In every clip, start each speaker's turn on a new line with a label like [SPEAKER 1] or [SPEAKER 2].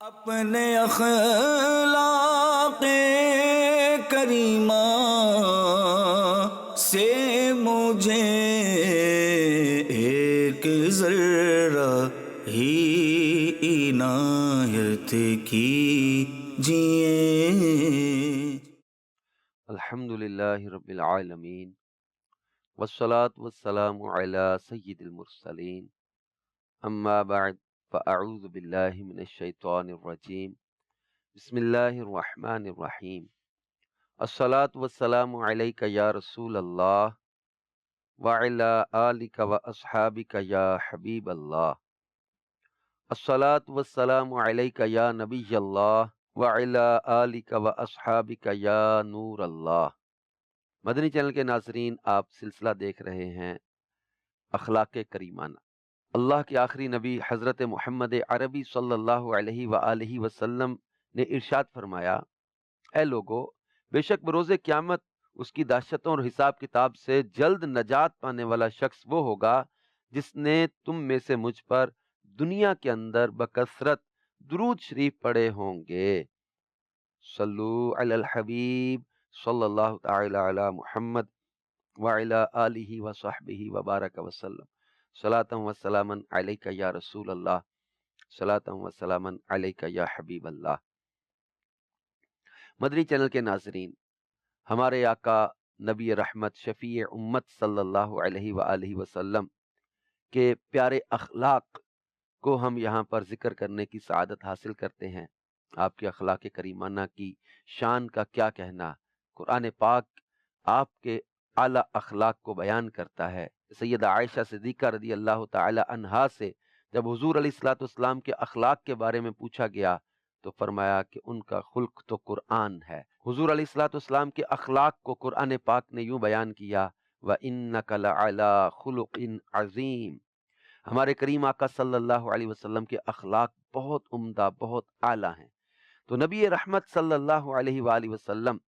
[SPEAKER 1] اپنے اخلاق کریمہ سے مجھے ایک ذرہ ہی عنایت کیجئے۔
[SPEAKER 2] الحمدللہ رب العالمین والصلاة والسلام علی سید المرسلین، اما بعد فاعوذ باللہ من الشیطان الرجیم، بسم اللہ الرحمن الرحیم۔ الصلاة والسلام علیک یا رسول اللہ وعلی آلک واصحابک یا حبیب اللہ۔ الصلاة والسلام علیک یا نبی اللہ وعلی آلک واصحابک یا نور اللہ۔ مدنی چینل کے ناظرین، آپ سلسلہ دیکھ رہے ہیں اخلاق کریمانہ۔ اللہ کے آخری نبی حضرت محمد عربی صلی اللہ علیہ وآلہ وسلم نے ارشاد فرمایا، اے لوگو، بے شک بروز قیامت اس کی دہشتوں اور حساب کتاب سے جلد نجات پانے والا شخص وہ ہوگا جس نے تم میں سے مجھ پر دنیا کے اندر بکثرت درود شریف پڑھے ہوں گے۔ صلو علی الحبیب صلی اللہ تعالی علی محمد وعلی آلہ وصحبہ وبارک وسلم۔ صلاۃ و سلاما علیک یا رسول اللہ، صلاۃ و سلاما علیک یا حبیب اللہ۔ مدنی چینل کے ناظرین، ہمارے آقا نبی رحمت شفیع امت صلی اللہ علیہ وآلہ وسلم کے پیارے اخلاق کو ہم یہاں پر ذکر کرنے کی سعادت حاصل کرتے ہیں۔ آپ کے اخلاق کریمانہ کی شان کا کیا کہنا، قرآن پاک آپ کے اعلیٰ اخلاق کو بیان کرتا ہے۔ سیدہ عائشہ صدیقہ رضی اللہ تعالی عنہا سے جب حضور علیہ الصلوۃ والسلام کے اخلاق کے بارے میں پوچھا گیا تو فرمایا کہ ان کا خلق تو قرآن ہے۔ حضور علیہ الصلوۃ والسلام کے اخلاق کو قرآن پاک نے یوں بیان کیا، وَإِنَّكَ لَعَلَىٰ خُلُقٍ عَظِيمٍ۔ ہمارے کریم آقا صلی اللہ علیہ وسلم کے اخلاق بہت عمدہ، بہت اعلیٰ ہیں۔ تو نبی رحمت صلی اللہ علیہ وآلہ وسلم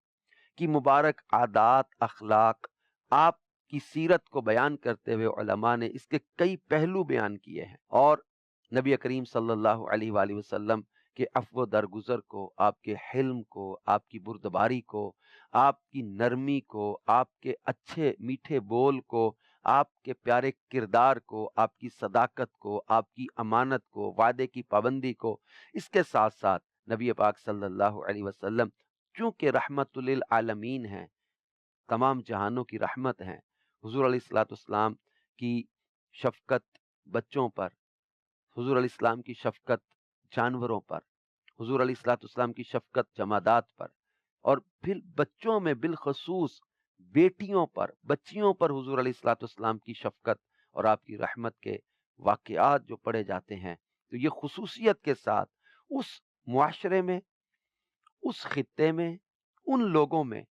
[SPEAKER 2] کی مبارک عادات، اخلاق، آپ کی سیرت کو بیان کرتے ہوئے علماء نے اس کے کئی پہلو بیان کیے ہیں، اور نبی کریم صلی اللہ علیہ وآلہ وسلم کے عفو درگزر کو، آپ کے حلم کو، آپ کی بردباری کو، آپ کی نرمی کو، آپ کے اچھے میٹھے بول کو، آپ کے پیارے کردار کو، آپ کی صداقت کو، آپ کی امانت کو، وعدے کی پابندی کو، اس کے ساتھ ساتھ نبی پاک صلی اللہ علیہ وسلم چونکہ رحمت للعالمین ہیں، تمام جہانوں کی رحمت ہیں، حضور علیہ الصلوۃ والسلام کی شفقت بچوں پر، حضور علیہ السلام کی شفقت جانوروں پر، حضور علیہ الصلوۃ والسلام کی شفقت جمادات پر، اور پھر بچوں میں بالخصوص بیٹیوں پر، بچیوں پر حضور علیہ الصلوۃ والسلام کی شفقت اور آپ کی رحمت کے واقعات جو پڑھے جاتے ہیں، تو یہ خصوصیت کے ساتھ اس معاشرے میں، اس خطے میں، ان لوگوں میں،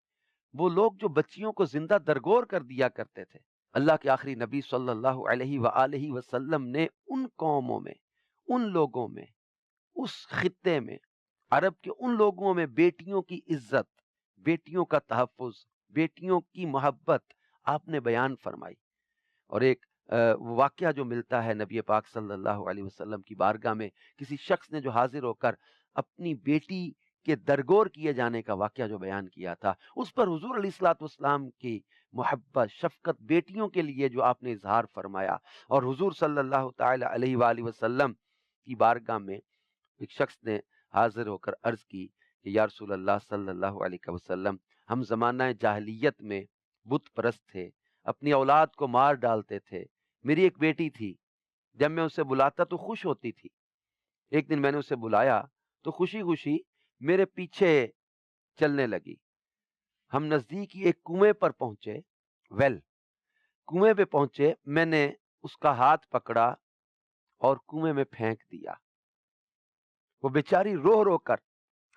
[SPEAKER 2] وہ لوگ جو بچیوں کو زندہ درگور کر دیا کرتے تھے، اللہ کے آخری نبی صلی اللہ علیہ وآلہ وسلم نے ان قوموں میں، ان لوگوں میں، اس خطے میں، عرب کے ان لوگوں میں بیٹیوں کی عزت، بیٹیوں کا تحفظ، بیٹیوں کی محبت آپ نے بیان فرمائی۔ اور ایک واقعہ جو ملتا ہے نبی پاک صلی اللہ علیہ وسلم کی بارگاہ میں، کسی شخص نے جو حاضر ہو کر اپنی بیٹی کے درگور کیے جانے کا واقعہ جو بیان کیا تھا، اس پر حضور علیہ الصلوۃ والسلام کی محبت، شفقت بیٹیوں کے لیے جو آپ نے اظہار فرمایا، اور حضور صلی اللہ تعالی علیہ وآلہ وسلم کی بارگاہ میں ایک شخص نے حاضر ہو کر عرض کی کہ یا رسول اللہ صلی اللہ علیہ وسلم، ہم زمانہ جاہلیت میں بت پرست تھے، اپنی اولاد کو مار ڈالتے تھے، میری ایک بیٹی تھی، جب میں اسے بلاتا تو خوش ہوتی تھی۔ ایک دن میں نے اسے بلایا تو خوشی خوشی میرے پیچھے چلنے لگی۔ ہم نزدیک ایک کنویں پر پہنچے، کنویں پہ پہنچے، میں نے اس کا ہاتھ پکڑا اور کنویں میں پھینک دیا۔ وہ بیچاری رو رو کر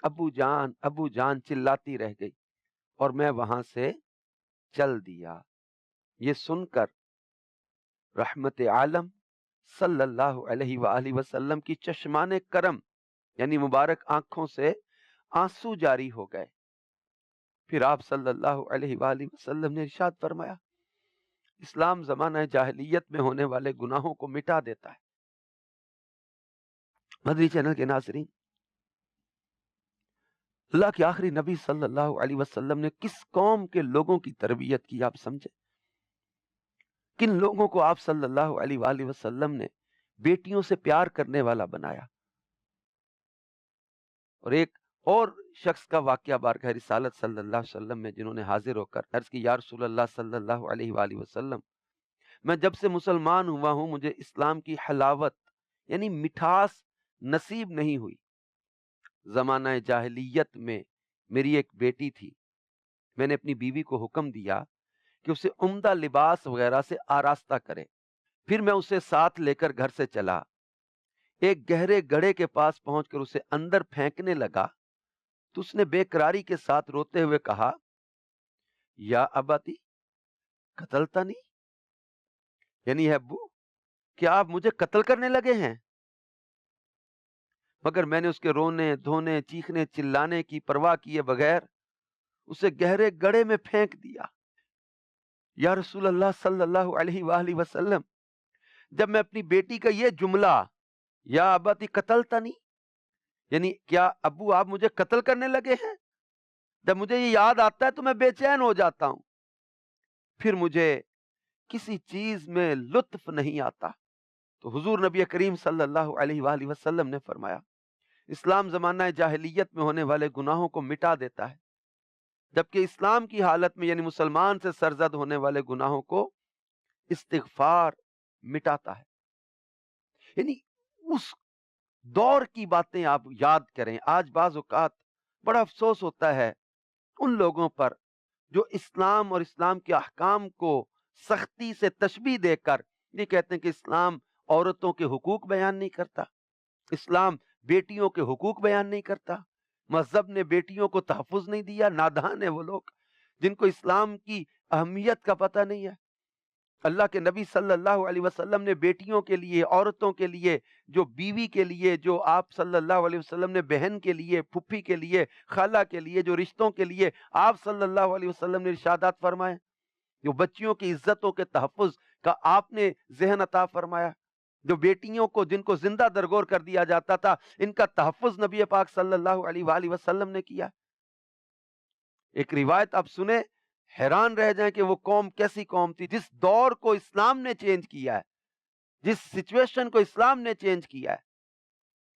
[SPEAKER 2] ابو جان ابو جان چلاتی رہ گئی، اور میں وہاں سے چل دیا۔ یہ سن کر رحمت عالم صلی اللہ علیہ وآلہ وسلم کی چشمان کرم یعنی مبارک آنکھوں سے آنسو جاری ہو گئے۔ پھر آپ صلی اللہ علیہ وآلہ وسلم نے ارشاد فرمایا، اسلام زمانہ جاہلیت میں ہونے والے گناہوں کو مٹا دیتا ہے۔ مدنی چینل کے ناظرین، اللہ کے آخری نبی صلی اللہ علیہ وسلم نے کس قوم کے لوگوں کی تربیت کی آپ سمجھے؟ کن لوگوں کو آپ صلی اللہ علیہ وآلہ وسلم نے بیٹیوں سے پیار کرنے والا بنایا؟ اور ایک اور شخص کا واقعہ بارگاہ رسالت صلی اللہ علیہ وسلم میں جنہوں نے حاضر ہو کر عرض کی یا رسول اللہ صلی اللہ علیہ وآلہ وسلم، میں جب سے مسلمان ہوا ہوں مجھے اسلام کی حلاوت یعنی مٹھاس نصیب نہیں ہوئی۔ زمانہ جاہلیت میں میری ایک بیٹی تھی، میں نے اپنی بیوی کو حکم دیا کہ اسے عمدہ لباس وغیرہ سے آراستہ کرے، پھر میں اسے ساتھ لے کر گھر سے چلا، ایک گہرے گڑھے کے پاس پہنچ کر اسے اندر پھینکنے لگا تو اس نے بے قراری کے ساتھ روتے ہوئے کہا یا اباتی قتلتا نہیں، یعنی ہے ابو کیا آپ مجھے قتل کرنے لگے ہیں؟ مگر میں نے اس کے رونے دھونے چیخنے چلانے کی پرواہ کیے بغیر اسے گہرے گڑھے میں پھینک دیا۔ یا رسول اللہ صلی اللہ علیہ وآلہ وسلم، جب میں اپنی بیٹی کا یہ جملہ یا اباتی قتلتا نہیں، یعنی کیا ابو آپ مجھے قتل کرنے لگے ہیں، جب مجھے یہ یاد آتا ہے تو میں بے چین ہو جاتا ہوں، پھر مجھے کسی چیز میں لطف نہیں آتا۔ تو حضور نبی کریم صلی اللہ علیہ وآلہ وسلم نے فرمایا اسلام زمانہ جاہلیت میں ہونے والے گناہوں کو مٹا دیتا ہے، جبکہ اسلام کی حالت میں یعنی مسلمان سے سرزد ہونے والے گناہوں کو استغفار مٹاتا ہے۔ یعنی اس دور کی باتیں آپ یاد کریں۔ آج بعض اوقات بڑا افسوس ہوتا ہے ان لوگوں پر جو اسلام اور اسلام کے احکام کو سختی سے تشبیہ دے کر یہ کہتے ہیں کہ اسلام عورتوں کے حقوق بیان نہیں کرتا، اسلام بیٹیوں کے حقوق بیان نہیں کرتا، مذہب نے بیٹیوں کو تحفظ نہیں دیا۔ نادان ہیں وہ لوگ جن کو اسلام کی اہمیت کا پتہ نہیں ہے۔ اللہ کے نبی صلی اللہ علیہ وسلم نے بیٹیوں کے لیے، عورتوں کے لیے، جو بیوی کے لیے، جو آپ صلی اللہ علیہ وسلم نے بہن کے لیے، پھپھی کے لیے، خالہ کے لیے، جو رشتوں کے لیے آپ صلی اللہ علیہ وسلم نے ارشادات فرمائے، جو بچیوں کی عزتوں کے تحفظ کا آپ نے ذہن عطا فرمایا، جو بیٹیوں کو جن کو زندہ درگور کر دیا جاتا تھا ان کا تحفظ نبی پاک صلی اللہ علیہ وآلہ وسلم نے کیا۔ ایک روایت آپ سنیں حیران رہ جائیں کہ وہ قوم کیسی قوم تھی جس دور کو اسلام نے چینج کیا ہے، جس سچویشن کو اسلام نے چینج کیا ہے۔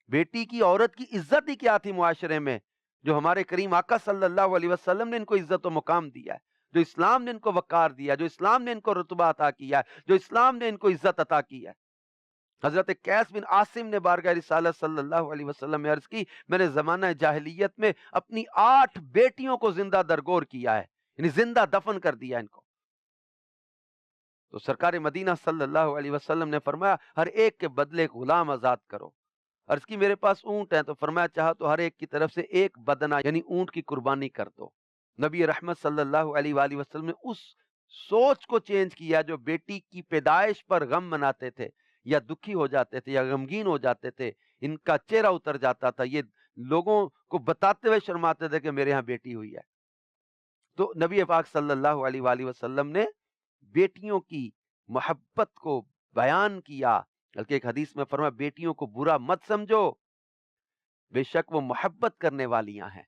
[SPEAKER 2] بیٹی کی، عورت کی عزت ہی کیا تھی معاشرے میں، جو ہمارے کریم آقا صلی اللہ علیہ وسلم نے ان کو عزت و مقام دیا ہے، جو اسلام نے ان کو وقار دیا، جو اسلام نے ان کو رتبہ عطا کیا ہے، جو اسلام نے ان کو عزت عطا کی ہے۔ حضرت قیس بن عاصم نے بارگاہ رسالت صلی اللہ علیہ وسلم میں عرض کی میں نے زمانہ جاہلیت میں اپنی 8 بیٹیوں کو زندہ درگور کیا ہے، یعنی زندہ دفن کر دیا ان کو۔ تو سرکار مدینہ صلی اللہ علیہ وسلم نے فرمایا ہر ایک کے بدلے ایک غلام آزاد کرو۔ عرض کی میرے پاس اونٹ ہیں، تو فرمایا چاہا تو ہر ایک کی طرف سے ایک بدنہ یعنی اونٹ کی قربانی کر دو۔ نبی رحمت صلی اللہ علیہ وآلہ وسلم نے اس سوچ کو چینج کیا جو بیٹی کی پیدائش پر غم مناتے تھے یا دکھی ہو جاتے تھے یا غمگین ہو جاتے تھے، ان کا چہرہ اتر جاتا تھا، یہ لوگوں کو بتاتے ہوئے شرماتے تھے کہ میرے ہاں بیٹی ہوئی ہے۔ تو نبی پاک صلی اللہ علیہ وآلہ وسلم نے بیٹیوں کی محبت کو بیان کیا، بلکہ ایک حدیث میں فرمایا بیٹیوں کو برا مت سمجھو، بے شک وہ محبت کرنے والیاں ہیں،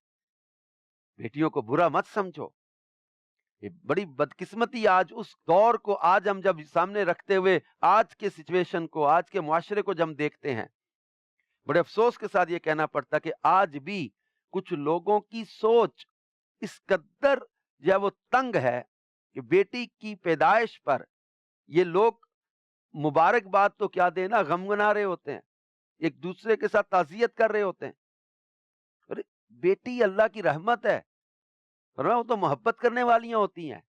[SPEAKER 2] بیٹیوں کو برا مت سمجھو۔ یہ بڑی بدقسمتی آج اس دور کو آج ہم جب سامنے رکھتے ہوئے آج کے سچویشن کو، آج کے معاشرے کو جب ہم دیکھتے ہیں، بڑے افسوس کے ساتھ یہ کہنا پڑتا کہ آج بھی کچھ لوگوں کی سوچ اس قدر جو ہے وہ تنگ ہے کہ بیٹی کی پیدائش پر یہ لوگ مبارکباد تو کیا دینا، غم منا رہے ہوتے ہیں، ایک دوسرے کے ساتھ تعزیت کر رہے ہوتے ہیں۔ ارے بیٹی اللہ کی رحمت ہے، وہ تو محبت کرنے والیاں ہوتی ہیں،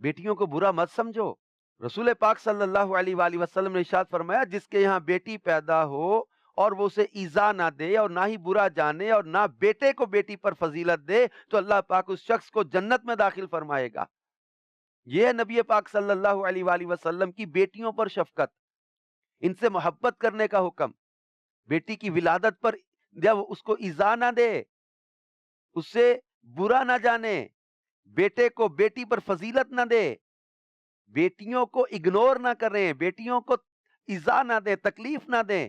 [SPEAKER 2] بیٹیوں کو برا مت سمجھو۔ رسول پاک صلی اللہ علیہ وآلہ وسلم نے ارشاد فرمایا جس کے یہاں بیٹی پیدا ہو اور وہ اسے ایذا نہ دے اور نہ ہی برا جانے اور نہ بیٹے کو بیٹی پر فضیلت دے تو اللہ پاک اس شخص کو جنت میں داخل فرمائے گا۔ یہ ہے نبی پاک صلی اللہ علیہ وآلہ وسلم کی بیٹیوں پر شفقت، ان سے محبت کرنے کا حکم۔ بیٹی کی ولادت پر جب اس کو ایذا نہ دے، اس سے برا نہ جانے، بیٹے کو بیٹی پر فضیلت نہ دے، بیٹیوں کو اگنور نہ کریں، بیٹیوں کو ایذا نہ دیں، تکلیف نہ دیں،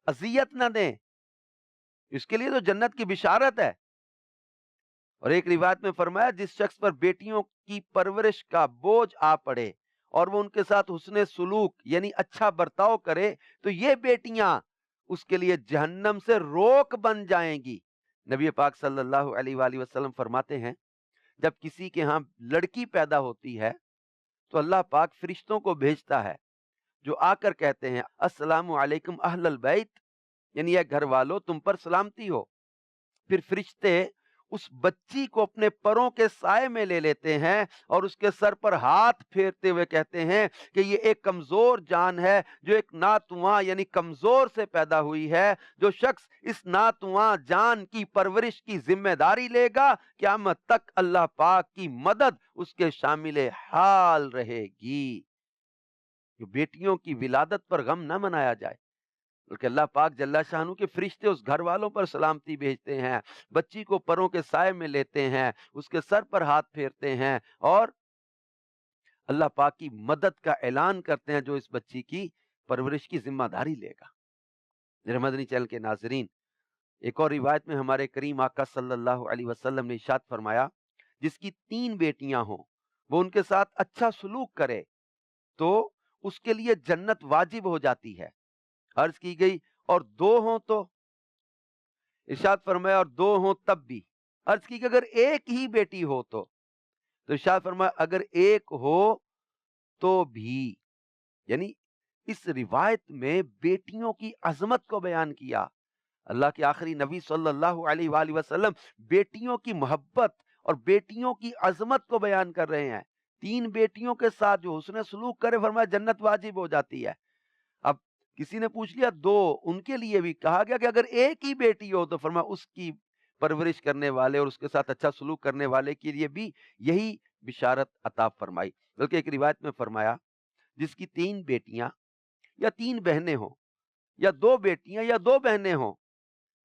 [SPEAKER 2] اذیت نہ دیں، اس کے لیے تو جنت کی بشارت ہے۔ اور ایک روایت میں فرمایا جس شخص پر بیٹیوں کی پرورش کا بوجھ آ پڑے اور وہ ان کے ساتھ حسن سلوک یعنی اچھا برتاؤ کرے تو یہ بیٹیاں اس کے لیے جہنم سے روک بن جائیں گی۔ نبی پاک صلی اللہ علیہ وآلہ وسلم فرماتے ہیں جب کسی کے ہاں لڑکی پیدا ہوتی ہے تو اللہ پاک فرشتوں کو بھیجتا ہے جو آ کر کہتے ہیں السلام علیکم اہل البیت، یعنی اے گھر والو تم پر سلامتی ہو۔ پھر فرشتے اس بچی کو اپنے پروں کے سائے میں لے لیتے ہیں اور اس کے سر پر ہاتھ پھیرتے ہوئے کہتے ہیں کہ یہ ایک کمزور جان ہے جو ایک ناتواں یعنی کمزور سے پیدا ہوئی ہے، جو شخص اس ناتواں جان کی پرورش کی ذمہ داری لے گا قیامت تک اللہ پاک کی مدد اس کے شامل حال رہے گی۔ کہ بیٹیوں کی ولادت پر غم نہ منایا جائے بلکہ اللہ پاک جل شانہ کے فرشتے اس گھر والوں پر سلامتی بھیجتے ہیں، بچی کو پروں کے سائے میں لیتے ہیں، اس کے سر پر ہاتھ پھیرتے ہیں اور اللہ پاک کی مدد کا اعلان کرتے ہیں جو اس بچی کی پرورش کی ذمہ داری لے گا۔ میرے مدنی چینل کے ناظرین، ایک اور روایت میں ہمارے کریم آقا صلی اللہ علیہ وسلم نے ارشاد فرمایا جس کی 3 بیٹیاں ہوں وہ ان کے ساتھ اچھا سلوک کرے تو اس کے لیے جنت واجب ہو جاتی ہے۔ عرض کی گئی اور 2 ہوں تو؟ ارشاد فرمایا اور 2 ہوں تب بھی۔ عرض کی کہ اگر ایک ہی بیٹی ہو تو ارشاد فرمایا اگر ایک ہو تو بھی، یعنی اس روایت میں بیٹیوں کی عظمت کو بیان کیا۔ اللہ کے آخری نبی صلی اللہ علیہ وآلہ وسلم بیٹیوں کی محبت اور بیٹیوں کی عظمت کو بیان کر رہے ہیں۔ 3 بیٹیوں کے ساتھ جو حسن سلوک کرے فرمایا جنت واجب ہو جاتی ہے۔ اب کسی نے پوچھ لیا 2 ان کے لیے بھی کہا گیا کہ اگر ایک ہی بیٹی ہو تو فرمایا اس کی پرورش کرنے والے اور اس کے ساتھ اچھا سلوک کرنے والے کے لیے بھی یہی بشارت عطا فرمائی۔ بلکہ ایک روایت میں فرمایا جس کی 3 بیٹیاں یا 3 بہنیں ہوں یا 2 بیٹیاں یا 2 بہنیں ہوں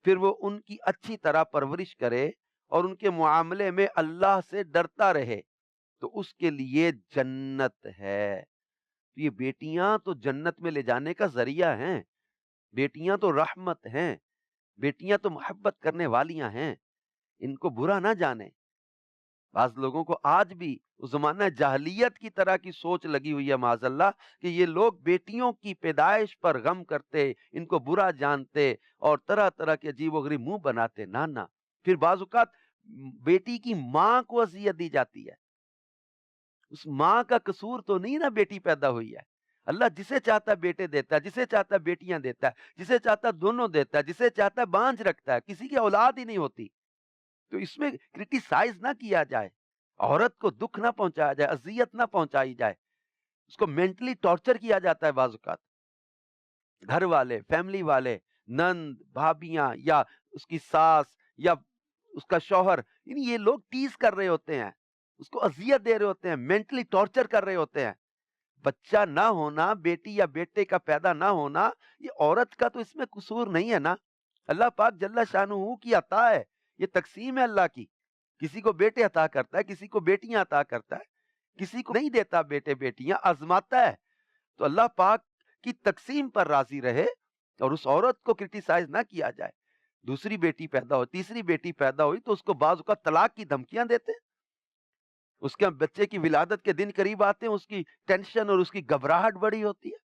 [SPEAKER 2] پھر وہ ان کی اچھی طرح پرورش کرے اور ان کے معاملے میں اللہ سے ڈرتا رہے تو اس کے لیے جنت ہے۔ یہ بیٹیاں تو جنت میں لے جانے کا ذریعہ ہیں، بیٹیاں تو رحمت ہیں، بیٹیاں تو محبت کرنے والیاں ہیں، ان کو برا نہ جانے۔ بعض لوگوں کو آج بھی اس زمانہ جاہلیت کی طرح کی سوچ لگی ہوئی ہے معاذ اللہ کہ یہ لوگ بیٹیوں کی پیدائش پر غم کرتے، ان کو برا جانتے اور طرح طرح کے عجیب و غریب منہ بناتے۔ نہ پھر بعض اوقات بیٹی کی ماں کو اذیت دی جاتی ہے، اس ماں کا قصور تو نہیں نا بیٹی پیدا ہوئی ہے۔ اللہ جسے چاہتا ہے بیٹے دیتا ہے، جسے چاہتا ہے بیٹیاں دیتا ہے، جسے چاہتا ہے دونوں دیتا ہے، جسے چاہتا ہے بانجھ رکھتا ہے، کسی کی اولاد ہی نہیں ہوتی۔ تو اس میں کرٹیسائز نہ کیا جائے، عورت کو دکھ نہ پہنچایا جائے، اذیت نہ پہنچائی جائے، اس کو مینٹلی ٹارچر کیا جاتا ہے بعض اوقات۔ گھر والے، فیملی والے، نند، بھابیاں یا اس کی ساس یا اس کا شوہر، یعنی یہ لوگ ٹیز کر رہے ہوتے ہیں، اس کو اذیت دے رہے ہوتے ہیں، مینٹلی ٹارچر کر رہے ہوتے ہیں۔ بچہ نہ ہونا، بیٹی یا بیٹے کا پیدا نہ ہونا، یہ عورت کا تو اس میں قصور نہیں ہے نا۔ اللہ پاک جل شانہ کی عطا ہے، یہ تقسیم ہے اللہ کی۔ کسی کو بیٹے عطا کرتا ہے، کسی کو بیٹیاں عطا کرتا ہے، کسی کو نہیں دیتا بیٹے بیٹیاں، آزماتا ہے۔ تو اللہ پاک کی تقسیم پر راضی رہے اور اس عورت کو کرٹیسائز نہ کیا جائے۔ دوسری بیٹی پیدا ہو، تیسری بیٹی پیدا ہوئی تو اس کو بعض اوقات طلاق کی دھمکیاں دیتے ہیں۔ اس کے بچے کی ولادت کے دن قریب آتے ہیں، اس کی ٹینشن اور اس کی گھبراہٹ بڑی ہوتی ہے۔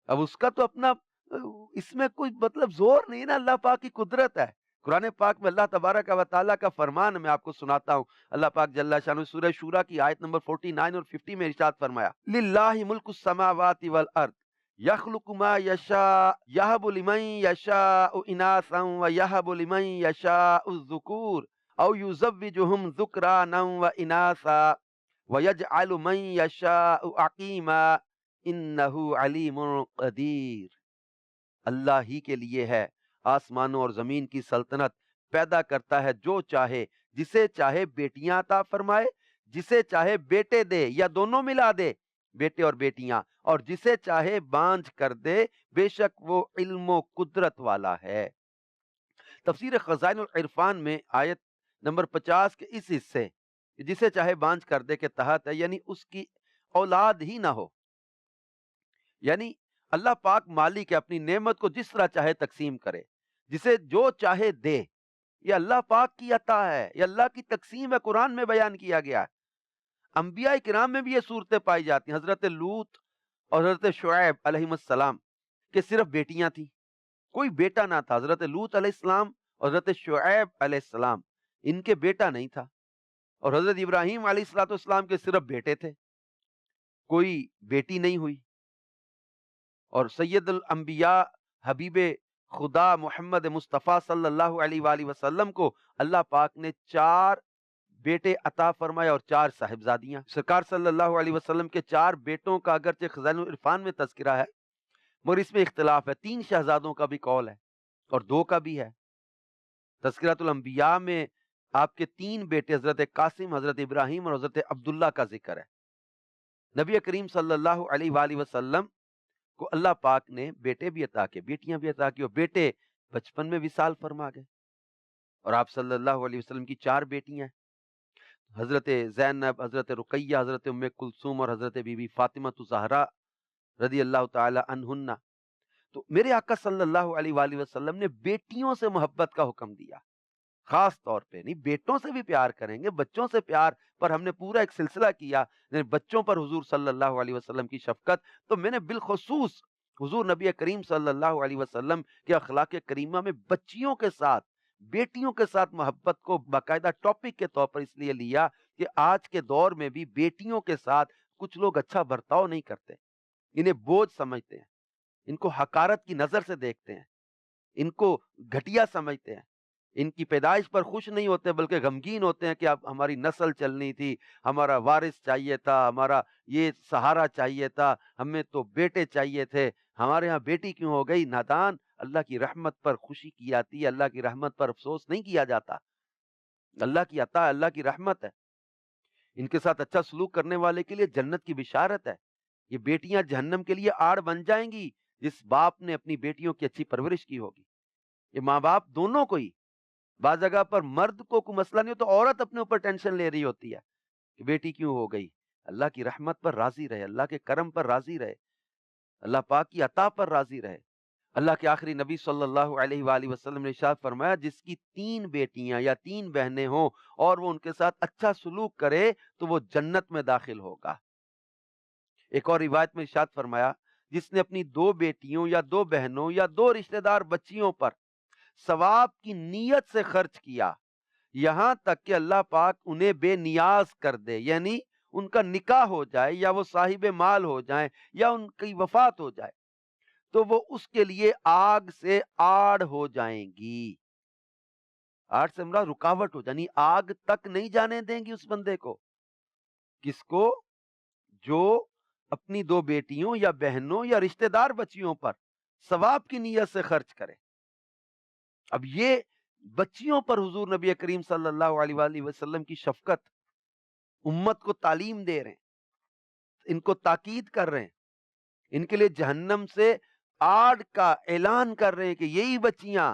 [SPEAKER 2] اب اس کا تو اپنا اس میں کوئی مطلب زور نہیں نا، اللہ پاک کی قدرت ہے۔ قرآن پاک میں اللہ تبارک و تعالیٰ کا فرمان میں آپ کو سناتا ہوں۔ اللہ پاک جل شانہ سورہ شورى کی آیت نمبر 49 اور 50 میں ارشاد فرمایا للہ ملک السماوات والارض یخلق ما یشاء یہب لمن یشاء اناثا ویہب لمن یشاء الذکور او یزوجہم ذکرانا واناثا ویجعل من یشاء عقیما انہ علیم قدیر۔ اللہ ہی کے لیے ہے آسمانوں اور زمین کی سلطنت، پیدا کرتا ہے جو چاہے، جسے چاہے بیٹیاں عطا فرمائے، جسے چاہے بیٹے دے یا دونوں ملا دے، بیٹے اور بیٹیاں، اور جسے چاہے بانجھ کر دے، بے شک وہ علم و قدرت والا ہے۔ تفسیر خزائن العرفان میں آیت نمبر 50 کے اس حصے جسے چاہے بانجھ کر دے کے تحت ہے، یعنی اس کی اولاد ہی نہ ہو، یعنی اللہ پاک مالک ہے، اپنی نعمت کو جس طرح چاہے تقسیم کرے، جسے جو چاہے دے۔ یہ اللہ پاک کی عطا ہے، یہ اللہ کی تقسیم ہے، قرآن میں بیان کیا گیا ہے۔ انبیاء کرام میں بھی یہ صورتیں پائی جاتی ہیں۔ حضرت لوط اور حضرت شعیب علیہ السلام کہ صرف بیٹیاں تھیں، کوئی بیٹا نہ تھا۔ حضرت لوط علیہ السلام اور حضرت شعیب علیہ السلام ان کے بیٹا نہیں تھا، اور حضرت ابراہیم علیہ السلام کے صرف بیٹے تھے، کوئی بیٹی نہیں ہوئی۔ اور سید الانبیاء حبیب خدا محمد مصطفیٰ صلی اللہ علیہ وآلہ وسلم کو اللہ پاک نے 4 بیٹے عطا فرمائے اور 4 صاحبزادیاں۔ سرکار صلی اللہ علیہ وسلم کے 4 بیٹوں کا اگرچہ خزائن العرفان میں تذکرہ ہے، مگر اس میں اختلاف ہے۔ 3 شہزادوں کا بھی قول ہے اور 2 کا بھی ہے۔ تذکرۃ الانبیاء میں آپ کے 3 بیٹے حضرت قاسم، حضرت ابراہیم اور حضرت عبداللہ کا ذکر ہے۔ نبی کریم صلی اللہ علیہ وآلہ وسلم کو اللہ پاک نے بیٹے بھی عطا کیے، بیٹیاں بھی عطا کی، اور بیٹے بچپن میں وصال فرما گئے۔ اور آپ صلی اللہ علیہ وسلم کی 4 بیٹیاں ہیں، حضرت زینب، حضرت رقیہ، حضرت ام کلثوم اور حضرت بی بی فاطمہ الزہرا رضی اللہ تعالی عنہن۔ تو میرے آقا صلی اللہ علیہ وآلہ وسلم نے بیٹیوں سے محبت کا حکم دیا، خاص طور پہ نہیں، بیٹوں سے بھی پیار کریں گے، بچوں سے پیار پر ہم نے پورا ایک سلسلہ کیا، بچوں پر حضور صلی اللہ علیہ وسلم کی شفقت۔ تو میں نے بالخصوص حضور نبی کریم صلی اللہ علیہ وسلم کے اخلاق کریمہ میں بچیوں کے ساتھ، بیٹیوں کے ساتھ محبت کو باقاعدہ ٹاپک کے طور پر اس لیے لیا کہ آج کے دور میں بھی بیٹیوں کے ساتھ کچھ لوگ اچھا برتاؤ نہیں کرتے، انہیں بوجھ سمجھتے ہیں، ان کو حقارت کی نظر سے دیکھتے ہیں، ان کو گھٹیا سمجھتے ہیں، ان کی پیدائش پر خوش نہیں ہوتے بلکہ غمگین ہوتے ہیں کہ اب ہماری نسل چلنی تھی، ہمارا وارث چاہیے تھا، ہمارا یہ سہارا چاہیے تھا، ہمیں تو بیٹے چاہیے تھے، ہمارے ہاں بیٹی کیوں ہو گئی؟ نادان، اللہ کی رحمت پر خوشی کی جاتی ہے، اللہ کی رحمت پر افسوس نہیں کیا جاتا۔ اللہ کی عطا، اللہ کی رحمت ہے، ان کے ساتھ اچھا سلوک کرنے والے کے لیے جنت کی بشارت ہے۔ یہ بیٹیاں جہنم کے لیے آڑ بن جائیں گی جس باپ نے اپنی بیٹیوں کی اچھی پرورش کی ہوگی۔ یہ ماں باپ دونوں کو ہی، بعض جگہ پر مرد کو کوئی مسئلہ نہیں ہو تو عورت اپنے اوپر ٹینشن لے رہی ہوتی ہے کہ بیٹی کیوں ہو گئی۔ اللہ کی رحمت پر راضی رہے، اللہ کے کرم پر راضی رہے، اللہ پاک کی عطا پر راضی رہے۔ اللہ کے آخری نبی صلی اللہ علیہ وآلہ وسلم نے ارشاد فرمایا، جس کی 3 بیٹیاں یا 3 بہنیں ہوں اور وہ ان کے ساتھ اچھا سلوک کرے تو وہ جنت میں داخل ہوگا۔ ایک اور روایت میں ارشاد فرمایا، جس نے اپنی 2 بیٹیوں یا 2 بہنوں یا 2 رشتہ دار بچیوں پر ثواب کی نیت سے خرچ کیا یہاں تک کہ اللہ پاک انہیں بے نیاز کر دے، یعنی ان کا نکاح ہو جائے یا وہ صاحب مال ہو جائیں یا ان کی وفات ہو جائے، تو وہ اس کے لیے آگ سے آڑ ہو جائیں گی۔ آڑ سے مراد رکاوٹ ہو جائے، آگ تک نہیں جانے دیں گی اس بندے کو۔ کس کو؟ جو اپنی 2 بیٹیوں یا بہنوں یا رشتہ دار بچیوں پر ثواب کی نیت سے خرچ کرے۔ اب یہ بچیوں پر حضور نبی کریم صلی اللہ علیہ وآلہ وسلم کی شفقت، امت کو تعلیم دے رہے ہیں، ان کو تاکید کر رہے ہیں، ان کے لیے جہنم سے آڑ کا اعلان کر رہے ہیں کہ یہی بچیاں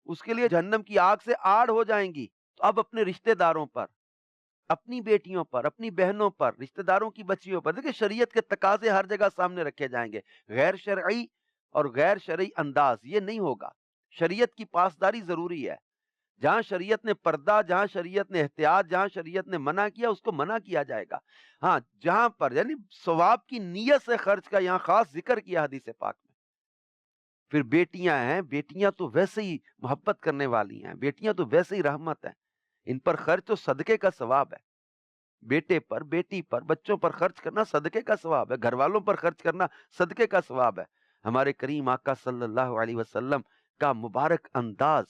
[SPEAKER 2] اس کے لیے جہنم کی آگ سے آڑ ہو جائیں گی۔ تو اب اپنے رشتہ داروں پر، اپنی بیٹیوں پر، اپنی بہنوں پر، رشتہ داروں کی بچیوں پر، دیکھیں شریعت کے تقاضے ہر جگہ سامنے رکھے جائیں گے، غیر شرعی اور غیر شرعی انداز یہ نہیں ہوگا۔ شریعت کی پاسداری ضروری ہے، جہاں شریعت نے پردہ، جہاں شریعت نے احتیاط، جہاں شریعت نے منع کیا اس کو منع کیا جائے گا۔ ہاں جہاں پر یعنی ثواب کی نیت سے خرچ کا یہاں خاص ذکر کیا حدیث پاک میں۔ پھر بیٹیاں ہیں، بیٹیاں تو ویسے ہی محبت کرنے والی ہیں، بیٹیاں تو ویسے ہی رحمت ہیں، ان پر خرچ تو صدقے کا ثواب ہے۔ بیٹے پر، بیٹی پر، بچوں پر خرچ کرنا صدقے کا ثواب ہے، گھر والوں پر خرچ کرنا صدقے کا ثواب ہے۔ ہمارے کریم آقا صلی اللہ علیہ وسلم کا مبارک انداز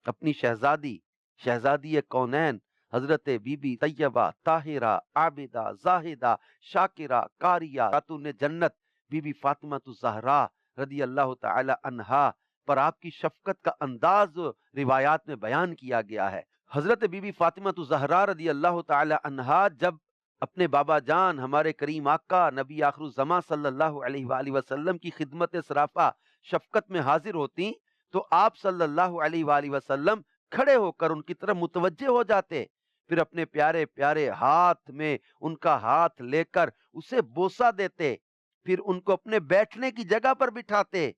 [SPEAKER 2] اپنی شہزادی کونین حضرت بی بی طیبہ طاہرہ عابدہ زاہدہ شاکرہ قاریہ خاتون جنت بی بی فاطمہ الزہرا رضی اللہ تعالی عنہا پر آپ کی شفقت کا انداز روایات میں بیان کیا گیا ہے۔ حضرت بی بی فاطمہ الزہرا رضی اللہ تعالی عنہا جب اپنے بابا جان ہمارے کریم آقا نبی آخر الزماں صلی اللہ علیہ وآلہ وسلم کی خدمت سرافہ شفقت میں حاضر ہوتی تو آپ صلی اللہ علیہ وآلہ وسلم کھڑے ہو کر ان کی طرف متوجہ ہو جاتے، پھر اپنے پیارے پیارے ہاتھ میں ان کا ہاتھ لے کر اسے بوسہ دیتے، پھر ان کو اپنے بیٹھنے کی جگہ پر بٹھاتے۔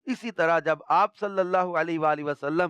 [SPEAKER 2] اسی طرح جب آپ صلی اللہ علیہ وآلہ وسلم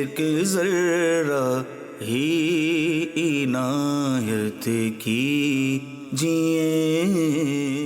[SPEAKER 1] ایک ذرہ ہی عنایت کی جئیں